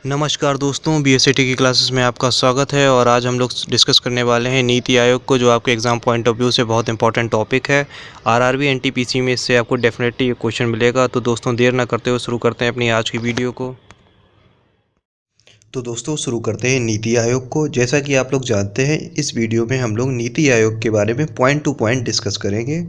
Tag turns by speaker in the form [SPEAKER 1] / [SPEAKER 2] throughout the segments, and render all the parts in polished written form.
[SPEAKER 1] नमस्कार दोस्तों, बीएसईटी की क्लासेस में आपका स्वागत है। और आज हम लोग डिस्कस करने वाले हैं नीति आयोग को, जो आपके एग्ज़ाम पॉइंट ऑफ व्यू से बहुत इंपॉर्टेंट टॉपिक है। आरआरबी एनटीपीसी में इससे आपको डेफिनेटली ये क्वेश्चन मिलेगा। तो दोस्तों, देर ना करते हुए शुरू करते हैं अपनी आज की वीडियो को। तो दोस्तों, शुरू करते हैं नीति आयोग को। जैसा कि आप लोग जानते हैं, इस वीडियो में हम लोग नीति आयोग के बारे में पॉइंट टू पॉइंट डिस्कस करेंगे।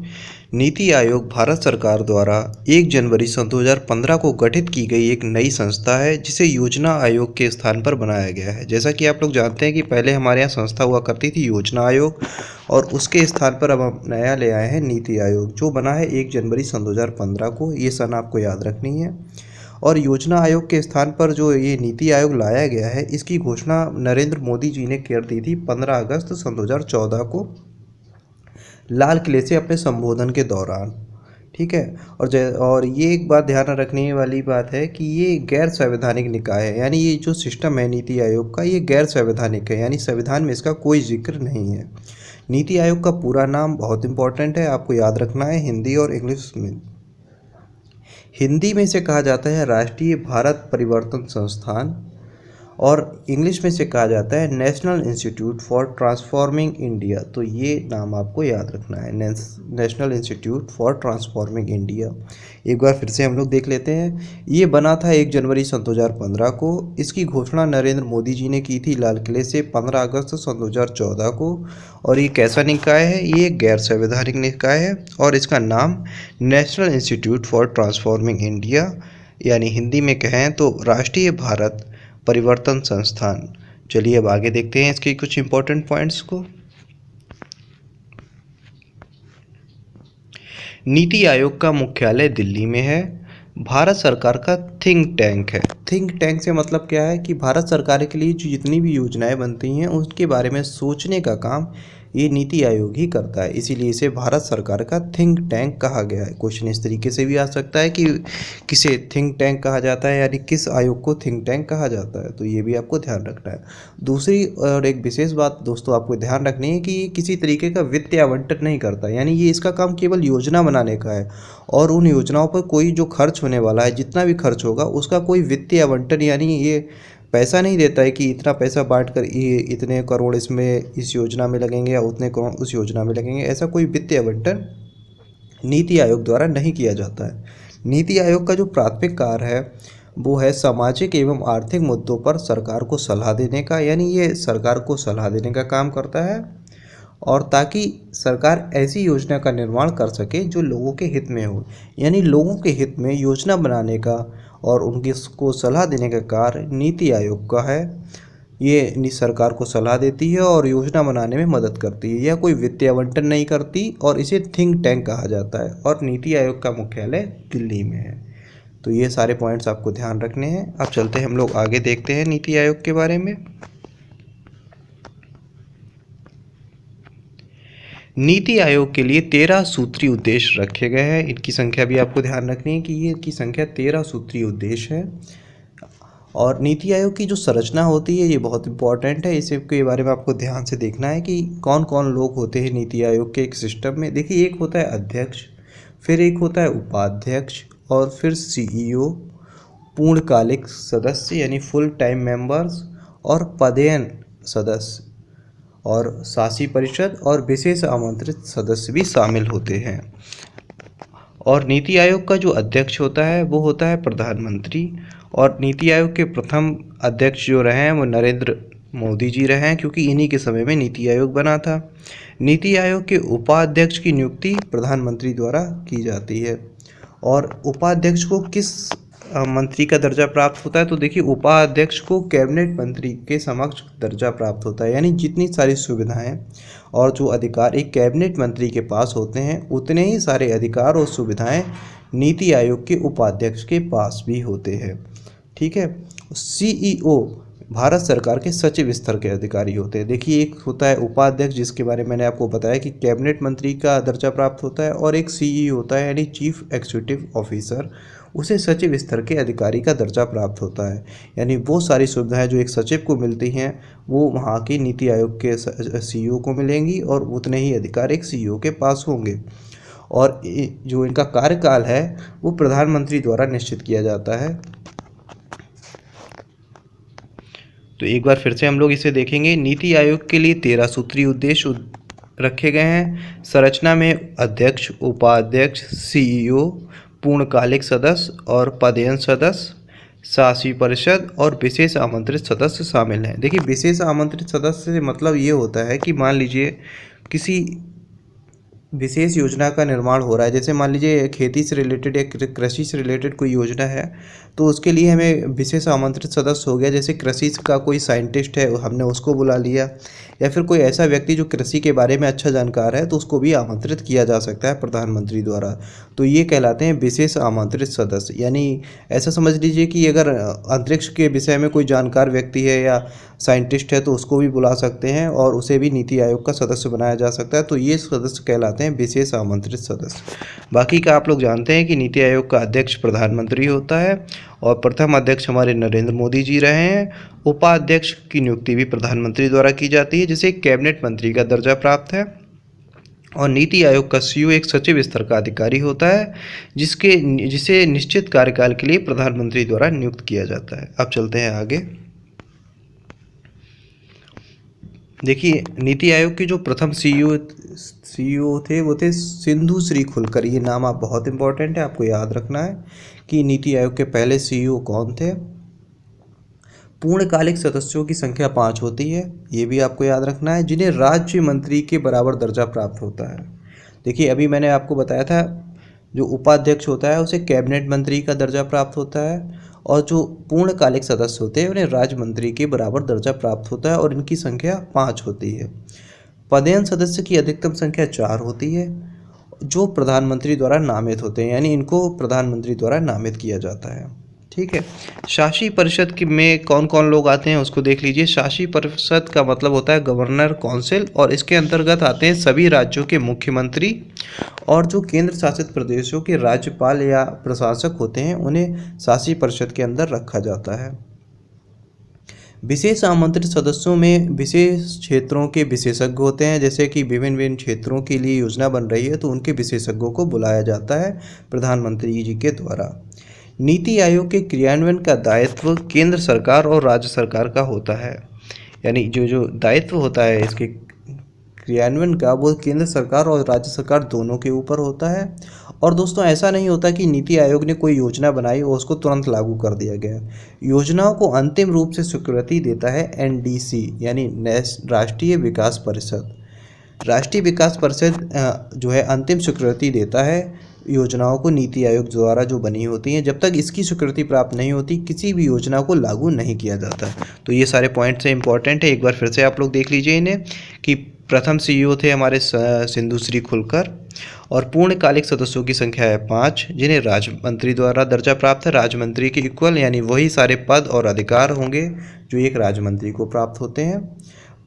[SPEAKER 1] नीति आयोग भारत सरकार द्वारा 1 जनवरी सन 2015 को गठित की गई एक नई संस्था है, जिसे योजना आयोग के स्थान पर बनाया गया है। जैसा कि आप लोग जानते हैं कि पहले हमारे यहाँ संस्था हुआ करती थी योजना आयोग, और उसके स्थान पर अब हम नया ले आए हैं नीति आयोग, जो बना है 1 जनवरी सन 2015 को। ये सन आपको याद रखनी है। और योजना आयोग के स्थान पर जो ये नीति आयोग लाया गया है, इसकी घोषणा नरेंद्र मोदी जी ने कर दी थी 15 अगस्त सन 2014 को लाल किले से अपने संबोधन के दौरान। ठीक है। और ये एक बात ध्यान रखने वाली बात है कि ये गैर संवैधानिक निकाय है, यानी ये जो सिस्टम है नीति आयोग का, ये गैर संवैधानिक है, यानी संविधान में इसका कोई जिक्र नहीं है। नीति आयोग का पूरा नाम बहुत इंपॉर्टेंट है, आपको याद रखना है हिंदी और इंग्लिश में। हिंदी में से कहा जाता है राष्ट्रीय भारत परिवर्तन संस्थान, और इंग्लिश में से कहा जाता है national institute for transforming India. तो ये नाम आपको याद रखना है, national institute for transforming India. एक बार फिर से हम लोग देख लेते हैं। ये बना था 1 जनवरी सन 2015 को। इसकी घोषणा नरेंद्र मोदी जी ने की थी लाल किले से 15 अगस्त सन 2014 को। और ये कैसा निकाय है? ये गैर संवैधानिक निकाय है, और इसका नाम national institute for transforming India, यानी हिंदी में कहें तो राष्ट्रीय भारत परिवर्तन संस्थान। चलिए अब आगे देखते हैं इसके कुछ इंपॉर्टेंट पॉइंट्स को। नीति आयोग का मुख्यालय दिल्ली में है। भारत सरकार का थिंक टैंक है। थिंक टैंक से मतलब क्या है कि भारत सरकार के लिए जो जितनी भी योजनाएं बनती हैं उसके बारे में सोचने का काम ये नीति आयोग ही करता है, इसीलिए इसे भारत सरकार का थिंक टैंक कहा गया है। क्वेश्चन इस तरीके से भी आ सकता है कि किसे थिंक टैंक कहा जाता है, यानी किस आयोग को थिंक टैंक कहा जाता है, तो ये भी आपको ध्यान रखना है। दूसरी और एक विशेष बात दोस्तों आपको ध्यान रखनी है कि ये किसी तरीके का वित्तीय आवंटन नहीं करता, यानी ये इसका काम केवल योजना बनाने का है, और उन योजनाओं पर कोई जो खर्च होने वाला है, जितना भी खर्च होगा उसका कोई वित्तीय आवंटन, यानी ये पैसा नहीं देता है कि इतना पैसा बांट कर ये इतने करोड़ इसमें इस योजना में लगेंगे या उतने करोड़ उस योजना में लगेंगे। ऐसा कोई वित्तीय आवंटन नीति आयोग द्वारा नहीं किया जाता है। नीति आयोग का जो प्राथमिक कार्य है वो है सामाजिक एवं आर्थिक मुद्दों पर सरकार को सलाह देने का, यानी ये सरकार को सलाह देने का काम करता है, और ताकि सरकार ऐसी योजना का निर्माण कर सके जो लोगों के हित में हो, यानी लोगों के हित में योजना बनाने का और उनकी को सलाह देने का कार्य नीति आयोग का है। ये सरकार को सलाह देती है और योजना बनाने में मदद करती है। यह कोई वित्तीय आवंटन नहीं करती, और इसे थिंक टैंक कहा जाता है, और नीति आयोग का मुख्यालय दिल्ली में है। तो ये सारे पॉइंट्स आपको ध्यान रखने हैं। अब चलते हैं हम लोग आगे देखते हैं नीति आयोग के बारे में। नीति आयोग के लिए 13 सूत्रीय उद्देश्य रखे गए हैं। इनकी संख्या भी आपको ध्यान रखनी है कि ये की संख्या 13 सूत्रीय उद्देश्य है। और नीति आयोग की जो संरचना होती है ये बहुत इंपॉर्टेंट है, इसे के बारे में आपको ध्यान से देखना है कि कौन कौन लोग होते हैं नीति आयोग के एक सिस्टम में। देखिए, एक होता है अध्यक्ष, फिर एक होता है उपाध्यक्ष, और फिर सीईओ, पूर्णकालिक सदस्य यानी फुल टाइम मेंबर्स, और पदेन सदस्य, और शासी परिषद और विशेष आमंत्रित सदस्य भी शामिल होते हैं। और नीति आयोग का जो अध्यक्ष होता है वो होता है प्रधानमंत्री, और नीति आयोग के प्रथम अध्यक्ष जो रहे हैं वो नरेंद्र मोदी जी रहे हैं, क्योंकि इन्हीं के समय में नीति आयोग बना था। नीति आयोग के उपाध्यक्ष की नियुक्ति प्रधानमंत्री द्वारा की जाती है। और उपाध्यक्ष को किस मंत्री का दर्जा प्राप्त होता है? तो देखिए, उपाध्यक्ष को कैबिनेट मंत्री के समक्ष दर्जा प्राप्त होता है, यानी जितनी सारी सुविधाएं और जो अधिकार एक कैबिनेट मंत्री के पास होते हैं, उतने ही सारे अधिकार और सुविधाएं नीति आयोग के उपाध्यक्ष के पास भी होते हैं। ठीक है। सीईओ भारत सरकार के सचिव स्तर के अधिकारी होते हैं। देखिए, एक होता है उपाध्यक्ष, जिसके बारे में मैंने आपको बताया कि कैबिनेट मंत्री का दर्जा प्राप्त होता है, और एक सीईओ होता है यानी चीफ एग्जीक्यूटिव ऑफिसर, उसे सचिव स्तर के अधिकारी का दर्जा प्राप्त होता है। यानी वो सारी सुविधाएं जो एक सचिव को मिलती हैं वो वहाँ की नीति आयोग के सीईओ को मिलेंगी, और उतने ही अधिकार एक सीईओ के पास होंगे। और जो इनका कार्यकाल है वो प्रधानमंत्री द्वारा निश्चित किया जाता है। तो एक बार फिर से हम लोग इसे देखेंगे। नीति आयोग के लिए 13 सूत्रीय उद्देश्य रखे गए हैं। संरचना में अध्यक्ष, उपाध्यक्ष, सीईओ, पूर्णकालिक सदस्य और पदेन सदस्य, शासी परिषद और विशेष आमंत्रित सदस्य शामिल हैं। देखिए, विशेष आमंत्रित सदस्य से मतलब ये होता है कि मान लीजिए किसी विशेष योजना का निर्माण हो रहा है, जैसे मान लीजिए खेती से रिलेटेड या कृषि से रिलेटेड कोई योजना है, तो उसके लिए हमें विशेष आमंत्रित सदस्य हो गया। जैसे कृषि का कोई साइंटिस्ट है, हमने उसको बुला लिया, या फिर कोई ऐसा व्यक्ति जो कृषि के बारे में अच्छा जानकार है, तो उसको भी आमंत्रित किया जा सकता है प्रधानमंत्री द्वारा। तो ये कहलाते हैं विशेष आमंत्रित सदस्य। यानी ऐसा समझ लीजिए कि अगर अंतरिक्ष के विषय में कोई जानकार व्यक्ति है या साइंटिस्ट है, तो उसको भी बुला सकते हैं और उसे भी नीति आयोग का सदस्य बनाया जा सकता है। तो ये सदस्य कहलाते हैं विशेष आमंत्रित सदस्य। बाकी का आप लोग जानते हैं कि नीति आयोग का अध्यक्ष प्रधानमंत्री होता है और प्रथम अध्यक्ष हमारे नरेंद्र मोदी जी रहे हैं। उपाध्यक्ष की नियुक्ति भी प्रधानमंत्री द्वारा की जाती है, जिसे कैबिनेट मंत्री का दर्जा प्राप्त है। और नीति आयोग का सीईओ एक सचिव स्तर का अधिकारी होता है, जिसे निश्चित कार्यकाल के लिए प्रधानमंत्री द्वारा नियुक्त किया जाता है। अब चलते हैं आगे। देखिए, नीति आयोग के जो प्रथम सीईओ थे वो थे सिंधु श्री खुलकर। ये नाम आप बहुत इंपॉर्टेंट है, आपको याद रखना है कि नीति आयोग के पहले सीईओ कौन थे। पूर्णकालिक सदस्यों की संख्या 5 होती है, ये भी आपको याद रखना है, जिन्हें राज्य मंत्री के बराबर दर्जा प्राप्त होता है। देखिए, अभी मैंने आपको बताया था जो उपाध्यक्ष होता है उसे कैबिनेट मंत्री का दर्जा प्राप्त होता है, और जो पूर्णकालिक सदस्य होते हैं उन्हें राज्य मंत्री के बराबर दर्जा प्राप्त होता है, और इनकी संख्या 5 होती है। पदेन सदस्य की अधिकतम संख्या 4 होती है, जो प्रधानमंत्री द्वारा नामित होते हैं, यानी इनको प्रधानमंत्री द्वारा नामित किया जाता है। ठीक है। शासी परिषद में कौन कौन लोग आते हैं उसको देख लीजिए। शासी परिषद का मतलब होता है गवर्नर काउंसिल, और इसके अंतर्गत आते हैं सभी राज्यों के मुख्यमंत्री, और जो केंद्र शासित प्रदेशों के राज्यपाल या प्रशासक होते हैं उन्हें शासी परिषद के अंदर रखा जाता है। विशेष आमंत्रित सदस्यों में विशेष क्षेत्रों के विशेषज्ञ होते हैं, जैसे कि विभिन्न विभिन्न क्षेत्रों के लिए योजना बन रही है तो उनके विशेषज्ञों को बुलाया जाता है प्रधानमंत्री जी के द्वारा। नीति आयोग के क्रियान्वयन का दायित्व केंद्र सरकार और राज्य सरकार का होता है, यानी जो दायित्व होता है इसके क्रियान्वयन का वो केंद्र सरकार और राज्य सरकार दोनों के ऊपर होता है। और दोस्तों, ऐसा नहीं होता कि नीति आयोग ने कोई योजना बनाई और उसको तुरंत लागू कर दिया गया। योजनाओं को अंतिम रूप से स्वीकृति देता है एनडीसी, यानी राष्ट्रीय विकास परिषद। राष्ट्रीय विकास परिषद जो है अंतिम स्वीकृति देता है योजनाओं को नीति आयोग द्वारा जो बनी होती हैं। जब तक इसकी स्वीकृति प्राप्त नहीं होती किसी भी योजना को लागू नहीं किया जाता। तो ये सारे पॉइंट्स इंपॉर्टेंट है, एक बार फिर से आप लोग देख लीजिए इन्हें कि प्रथम सीईओ थे हमारे सिंधु श्री खुलकर, और पूर्णकालिक सदस्यों की संख्या है 5, जिन्हें राज्य मंत्री द्वारा दर्जा प्राप्त है। राज्य मंत्री के इक्वल, यानी वही सारे पद और अधिकार होंगे जो एक राज्य मंत्री को प्राप्त होते हैं।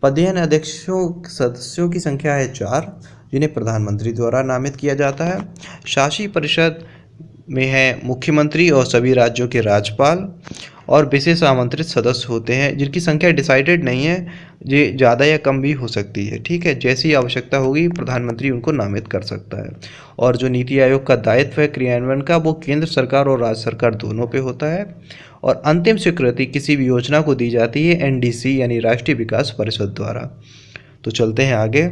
[SPEAKER 1] पदेन अध्यक्षों सदस्यों की संख्या है 4, जिन्हें प्रधानमंत्री द्वारा नामित किया जाता है। शासी परिषद में है मुख्यमंत्री और सभी राज्यों के राज्यपाल, और विशेष आमंत्रित सदस्य होते हैं जिनकी संख्या डिसाइडेड नहीं है, ये ज़्यादा या कम भी हो सकती है। ठीक है, जैसी आवश्यकता होगी प्रधानमंत्री उनको नामित कर सकता है। और जो नीति आयोग का दायित्व है क्रियान्वयन का वो केंद्र सरकार और राज्य सरकार दोनों पे होता है, और अंतिम स्वीकृति किसी भी योजना को दी जाती है एनडीसी यानी राष्ट्रीय विकास परिषद द्वारा। तो चलते हैं आगे।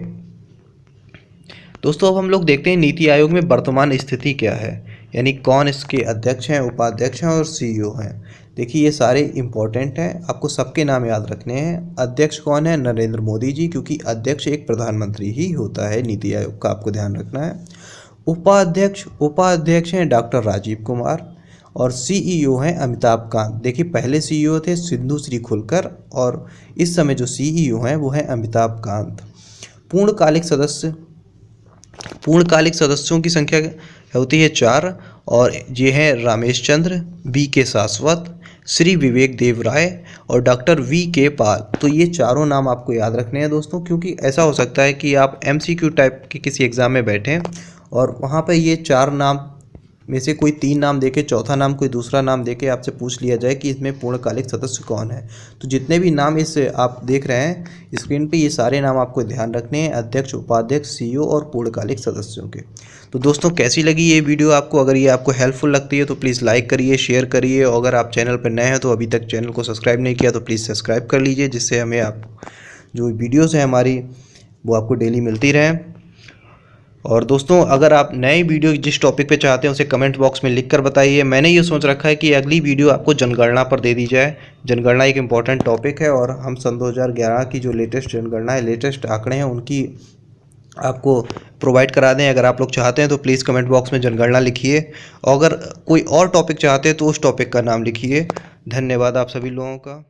[SPEAKER 1] दोस्तों, अब हम लोग देखते हैं नीति आयोग में वर्तमान स्थिति क्या है, यानी कौन इसके अध्यक्ष हैं, उपाध्यक्ष हैं और सीईओ हैं। देखिए, ये सारे इंपॉर्टेंट हैं, आपको सबके नाम याद रखने हैं। अध्यक्ष कौन है? नरेंद्र मोदी जी, क्योंकि अध्यक्ष एक प्रधानमंत्री ही होता है नीति आयोग का, आपको ध्यान रखना है। उपाध्यक्ष हैं डॉक्टर राजीव कुमार, और सीईओ हैं अमिताभ कांत। देखिए, पहले सीईओ थे सिंधु श्री खुलकर, और इस समय जो सीईओ हैं वो हैं अमिताभ कांत। पूर्णकालिक सदस्यों की संख्या होती है 4, और ये हैं रमेश चंद्र, BK शाश्वत, श्री विवेक देव राय और डॉक्टर VK पाल। तो ये चारों नाम आपको याद रखने हैं दोस्तों, क्योंकि ऐसा हो सकता है कि आप MCQ टाइप के किसी एग्ज़ाम में बैठें और वहाँ पर ये 4 नाम
[SPEAKER 2] में से कोई 3 नाम देके, चौथा नाम कोई दूसरा नाम देके आपसे पूछ लिया जाए कि इसमें पूर्णकालिक सदस्य कौन है। तो जितने भी नाम इस आप देख रहे हैं स्क्रीन पे, ये सारे नाम आपको ध्यान रखने हैं, अध्यक्ष, उपाध्यक्ष, सीईओ और पूर्णकालिक सदस्यों के। तो दोस्तों कैसी लगी ये वीडियो आपको? अगर ये आपको हेल्पफुल लगती है तो प्लीज़ लाइक करिए, शेयर करिए, और अगर आप चैनल पर नए हैं तो अभी तक चैनल को सब्सक्राइब नहीं किया तो प्लीज़ सब्सक्राइब कर लीजिए, जिससे हमें आप जो वीडियोज़ हैं हमारी वो आपको डेली मिलती रहें। और दोस्तों अगर आप नए वीडियो जिस टॉपिक पे चाहते हैं उसे कमेंट बॉक्स में लिख कर बताइए। मैंने ये सोच रखा है कि अगली वीडियो आपको जनगणना पर दे दी जाए। जनगणना एक इम्पॉर्टेंट टॉपिक है और हम सन 2011 की जो लेटेस्ट जनगणना है, लेटेस्ट आंकड़े हैं, उनकी आपको प्रोवाइड करा दें। अगर आप लोग चाहते हैं तो प्लीज़ कमेंट बॉक्स में जनगणना लिखिए, और अगर कोई और टॉपिक चाहते हैं तो उस टॉपिक का नाम लिखिए। धन्यवाद आप सभी लोगों का।